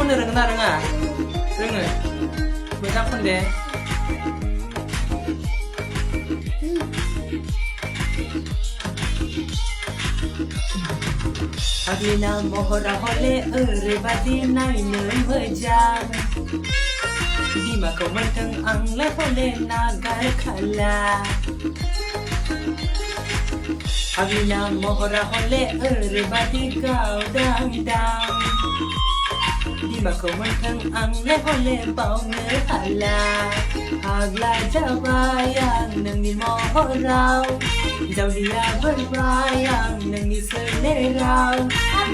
खननो रोंगोना रोङा रोङो मोजां खनदे आगलिना महरा हले ओरैबादि नायनो मोजां बिमाखौ मोनथों आंलाय हले नागारखाला आगलिना महरा हले ओरैबादि गावदांदां बिमाखौ मोनथों आंलाय हले बावनो हाला फाग्ला जाबाय आं नोंनि महराव जावलिया बोरबाय आं नोंनि सोलेराव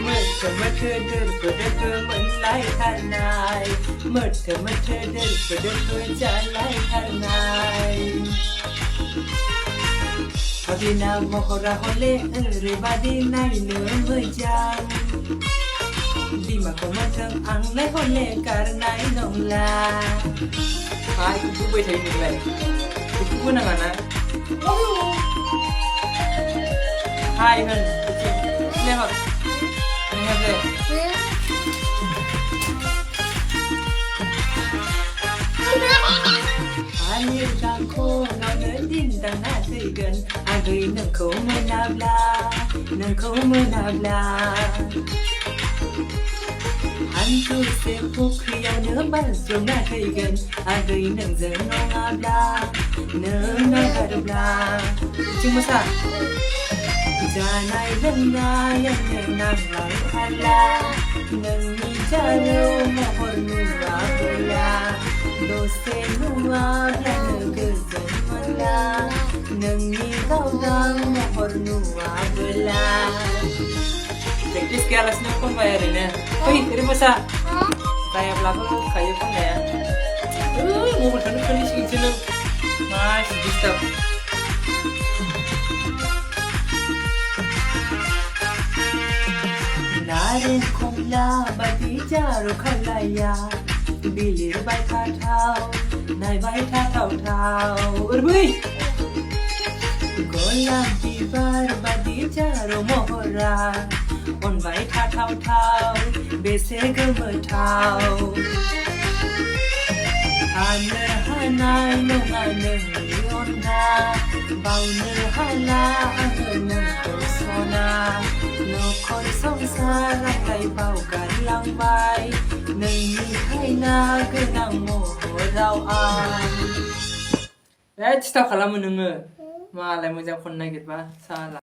मोथो मोथो दोरफो दोरफो मोनलायथारनाय मोथो मोथो दोरफो दोरफो जालायथारनाय आगलिना महरा हले ओरैबादि नायनो मोजां बिमाखौ मोनथों आंलाय हले गारनाय नंला हाय बुंबाय थायो नोंलाय बेखौबो नाङा ना हाय होन सिनायहर नोंहाबो आलिर गांखंआवनो दिन्दांना थैगोन आगै नोंखौ मोनाब्ला हान्थुसे फुख्रियावनो बाज्रुमना थैगोन आगै नोंजों नङाब्ला नों नागारोब्ला जों मोसा जानाय लोंनायानो नांलायथारला नोंनि जारौ महर नुवाबोला दसे नुवाब्लानो गोजोन मोनला नोंनि गावदां महर नुवाबोला प्रेक्टिस गैयालासिनो खनबाय ओरैनो फै ओरै मोसा जायाब्लाबो खायो खननाया मबाइलखौनो खोलिसिगोनसो नों मासि डिस्टार्ब नारें खमला बादि जारौ खालाया बिलिरबाय थाथाव नायबाय थाथावथाव ओरबै गलाप बिबार बादि जारौ महरा अनबाय थाथावथाव बेसे गोमोथाव थानो हानाय नङा नोंनि अनगा बावनो हाला आङो नोंखौ सना नखर संसार आंलाय बावगारलांबाय नोंनि हायना गोनां महराव आं डिस्टार्ब खालामो नोङो मालाय मोजां खननो नागिरबा साला